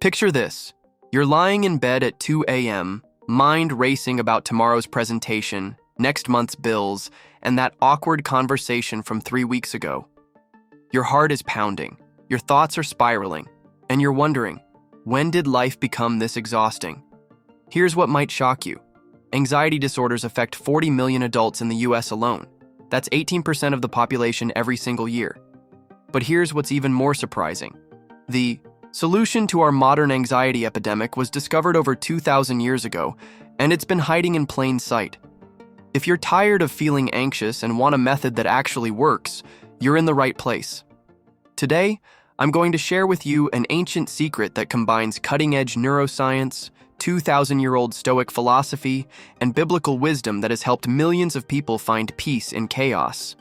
Picture this. You're lying in bed at 2 a.m., mind racing about tomorrow's presentation, next month's bills, and that awkward conversation from 3 weeks ago. Your heart is pounding, your thoughts are spiraling, and you're wondering, when did life become this exhausting? Here's what might shock you. Anxiety disorders affect 40 million adults in the US alone. That's 18% of the population every single year. But here's what's even more surprising. The solution to our modern anxiety epidemic was discovered over 2,000 years ago, and it's been hiding in plain sight. If you're tired of feeling anxious and want a method that actually works, you're in the right place. Today, I'm going to share with you an ancient secret that combines cutting-edge neuroscience, 2,000-year-old Stoic philosophy, and biblical wisdom that has helped millions of people find peace in chaos.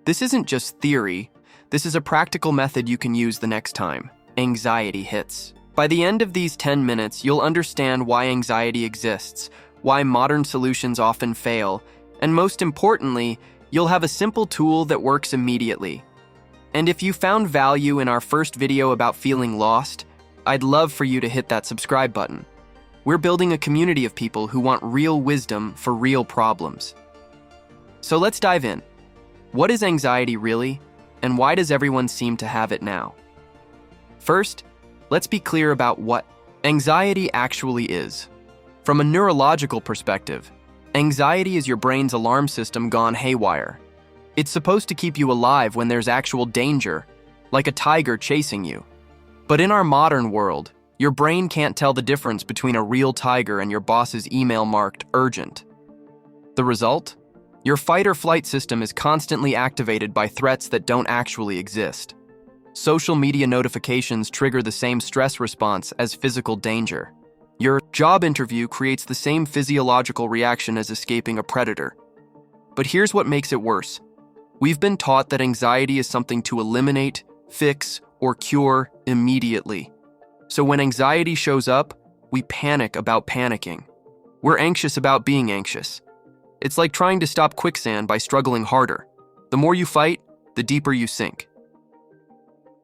This isn't just theory, this is a practical method you can use the next time anxiety hits. By the end of these 10 minutes, you'll understand why anxiety exists, why modern solutions often fail, and most importantly, you'll have a simple tool that works immediately. And if you found value in our first video about feeling lost, I'd love for you to hit that subscribe button. We're building a community of people who want real wisdom for real problems. So let's dive in. What is anxiety really, and why does everyone seem to have it now? First, let's be clear about what anxiety actually is. From a neurological perspective, anxiety is your brain's alarm system gone haywire. It's supposed to keep you alive when there's actual danger, like a tiger chasing you. But in our modern world, your brain can't tell the difference between a real tiger and your boss's email marked urgent. The result? Your fight or flight system is constantly activated by threats that don't actually exist. Social media notifications trigger the same stress response as physical danger. Your job interview creates the same physiological reaction as escaping a predator. But here's what makes it worse. We've been taught that anxiety is something to eliminate, fix, or cure immediately. So when anxiety shows up, we panic about panicking. We're anxious about being anxious. It's like trying to stop quicksand by struggling harder. The more you fight, the deeper you sink.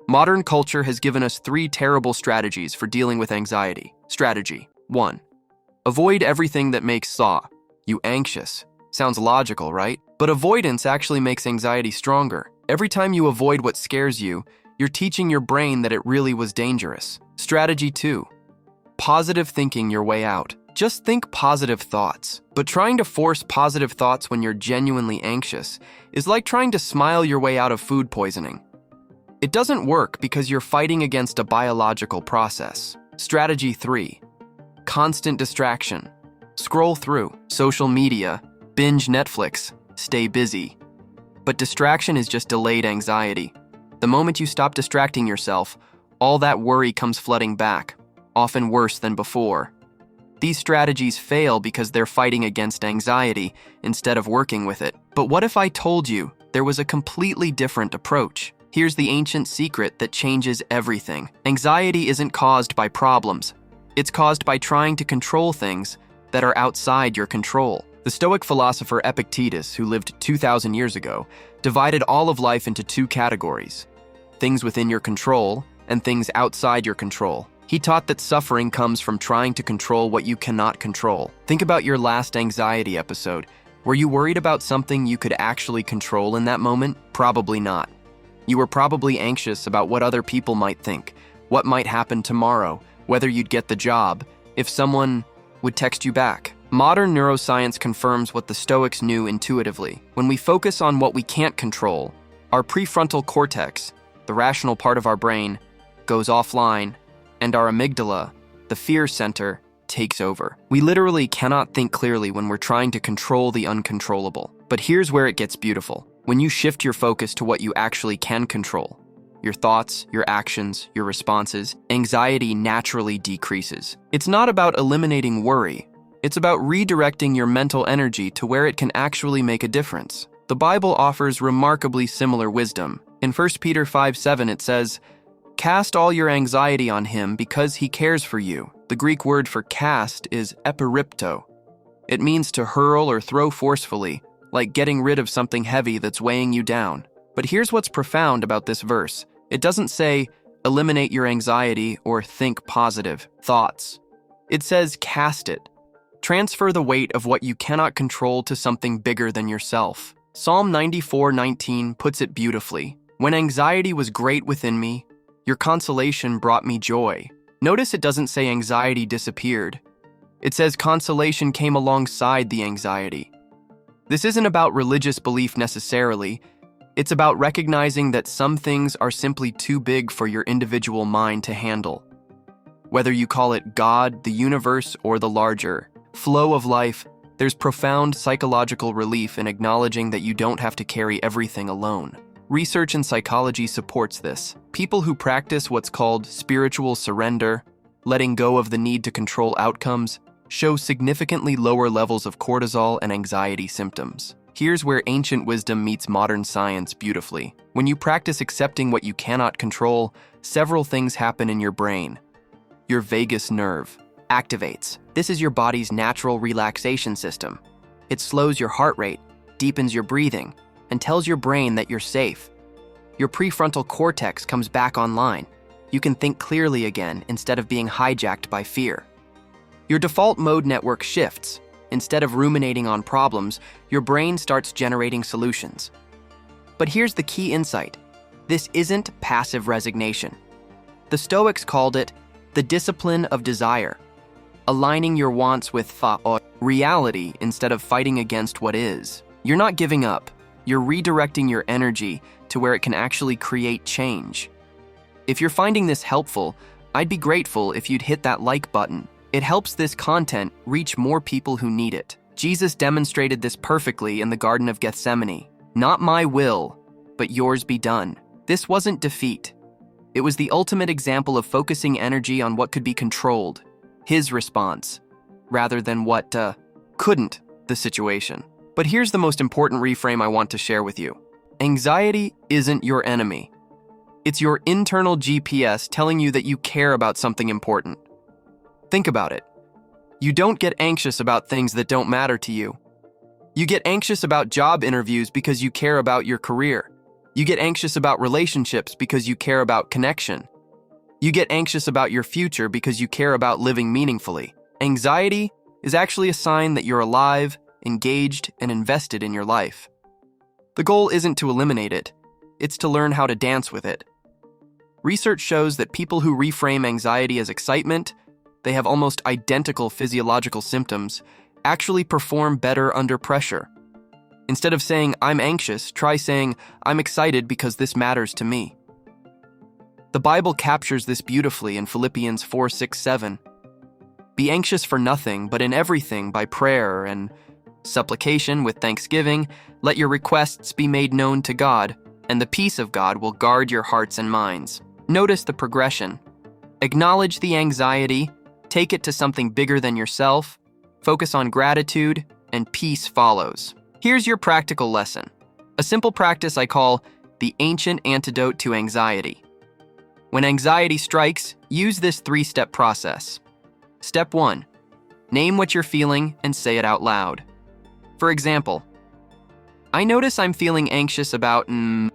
Modern culture has given us 3 terrible strategies for dealing with anxiety. Strategy 1. Avoid everything that makes you anxious. Sounds logical, right? But avoidance actually makes anxiety stronger. Every time you avoid what scares you, you're teaching your brain that it really was dangerous. Strategy 2. Positive thinking your way out. Just think positive thoughts. But trying to force positive thoughts when you're genuinely anxious is like trying to smile your way out of food poisoning. It doesn't work because you're fighting against a biological process. Strategy 3. Constant distraction. Scroll through social media, binge Netflix, stay busy. But distraction is just delayed anxiety. The moment you stop distracting yourself, all that worry comes flooding back, often worse than before. These strategies fail because they're fighting against anxiety instead of working with it. But what if I told you there was a completely different approach? Here's the ancient secret that changes everything. Anxiety isn't caused by problems. It's caused by trying to control things that are outside your control. The Stoic philosopher Epictetus, who lived 2,000 years ago, divided all of life into 2 categories: things within your control and things outside your control. He taught that suffering comes from trying to control what you cannot control. Think about your last anxiety episode. Were you worried about something you could actually control in that moment? Probably not. You were probably anxious about what other people might think, what might happen tomorrow, whether you'd get the job, if someone would text you back. Modern neuroscience confirms what the Stoics knew intuitively. When we focus on what we can't control, our prefrontal cortex, the rational part of our brain, goes offline, and our amygdala, the fear center, takes over. We literally cannot think clearly when we're trying to control the uncontrollable. But here's where it gets beautiful. When you shift your focus to what you actually can control, your thoughts, your actions, your responses, anxiety naturally decreases. It's not about eliminating worry. It's about redirecting your mental energy to where it can actually make a difference. The Bible offers remarkably similar wisdom. In 1 Peter 5:7 it says, "Cast all your anxiety on him because he cares for you." The Greek word for cast is epiripto. It means to hurl or throw forcefully, like getting rid of something heavy that's weighing you down. But here's what's profound about this verse. It doesn't say, eliminate your anxiety, or think positive thoughts. It says cast it. Transfer the weight of what you cannot control to something bigger than yourself. Psalm 94:19 puts it beautifully. When anxiety was great within me, your consolation brought me joy. Notice it doesn't say anxiety disappeared. It says consolation came alongside the anxiety. This isn't about religious belief necessarily. It's about recognizing that some things are simply too big for your individual mind to handle. Whether you call it God, the universe, or the larger flow of life, there's profound psychological relief in acknowledging that you don't have to carry everything alone. Research in psychology supports this. People who practice what's called spiritual surrender, letting go of the need to control outcomes, show significantly lower levels of cortisol and anxiety symptoms. Here's where ancient wisdom meets modern science beautifully. When you practice accepting what you cannot control, several things happen in your brain. Your vagus nerve activates. This is your body's natural relaxation system. It slows your heart rate, deepens your breathing, and tells your brain that you're safe. Your prefrontal cortex comes back online. You can think clearly again instead of being hijacked by fear. Your default mode network shifts. Instead of ruminating on problems, your brain starts generating solutions. But here's the key insight. This isn't passive resignation. The Stoics called it the discipline of desire, aligning your wants with thought or reality instead of fighting against what is. You're not giving up. You're redirecting your energy to where it can actually create change. If you're finding this helpful, I'd be grateful if you'd hit that like button. It helps this content reach more people who need it. Jesus demonstrated this perfectly in the Garden of Gethsemane. Not my will, but yours be done. This wasn't defeat. It was the ultimate example of focusing energy on what could be controlled, his response, rather than what couldn't, the situation. But here's the most important reframe I want to share with you. Anxiety isn't your enemy. It's your internal GPS telling you that you care about something important. Think about it. You don't get anxious about things that don't matter to you. You get anxious about job interviews because you care about your career. You get anxious about relationships because you care about connection. You get anxious about your future because you care about living meaningfully. Anxiety is actually a sign that you're alive, engaged, and invested in your life. The goal isn't to eliminate it, it's to learn how to dance with it. Research shows that people who reframe anxiety as excitement, they have almost identical physiological symptoms, actually perform better under pressure. Instead of saying, I'm anxious, try saying, I'm excited because this matters to me. The Bible captures this beautifully in Philippians 4:6-7. Be anxious for nothing, but in everything by prayer and supplication with thanksgiving, let your requests be made known to God, and the peace of God will guard your hearts and minds. Notice the progression. Acknowledge the anxiety, take it to something bigger than yourself, focus on gratitude, and peace follows. Here's your practical lesson. A simple practice I call the ancient antidote to anxiety. When anxiety strikes, use this 3-step process. Step 1. Name what you're feeling and say it out loud. For example, I notice I'm feeling anxious about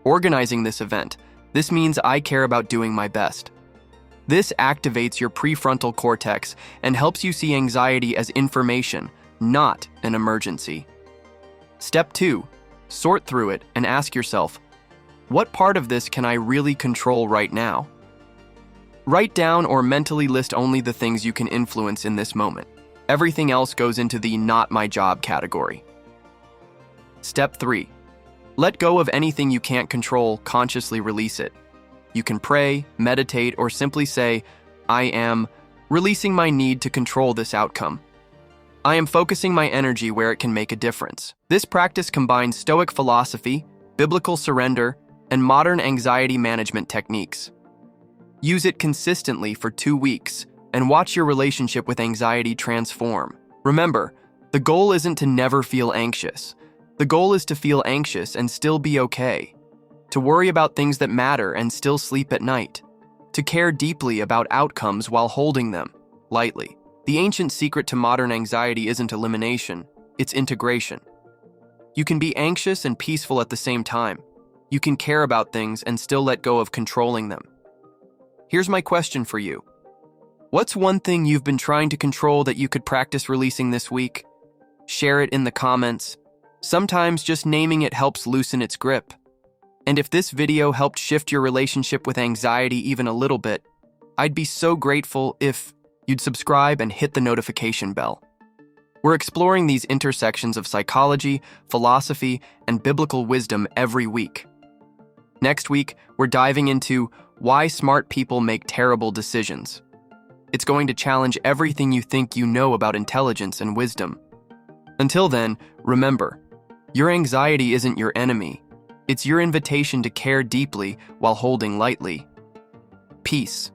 organizing this event. This means I care about doing my best. This activates your prefrontal cortex and helps you see anxiety as information, not an emergency. Step 2. Sort through it and ask yourself, what part of this can I really control right now? Write down or mentally list only the things you can influence in this moment. Everything else goes into the not my job category. Step 3. Let go of anything you can't control, consciously release it. You can pray, meditate, or simply say, I am releasing my need to control this outcome. I am focusing my energy where it can make a difference. This practice combines Stoic philosophy, biblical surrender, and modern anxiety management techniques. Use it consistently for 2 weeks and watch your relationship with anxiety transform. Remember, the goal isn't to never feel anxious. The goal is to feel anxious and still be okay. To worry about things that matter and still sleep at night. To care deeply about outcomes while holding them lightly. The ancient secret to modern anxiety isn't elimination, it's integration. You can be anxious and peaceful at the same time. You can care about things and still let go of controlling them. Here's my question for you. What's one thing you've been trying to control that you could practice releasing this week? Share it in the comments. Sometimes just naming it helps loosen its grip. And if this video helped shift your relationship with anxiety even a little bit, I'd be so grateful if you'd subscribe and hit the notification bell. We're exploring these intersections of psychology, philosophy, and biblical wisdom every week. Next week, we're diving into why smart people make terrible decisions. It's going to challenge everything you think you know about intelligence and wisdom. Until then, remember, your anxiety isn't your enemy. It's your invitation to care deeply while holding lightly. Peace.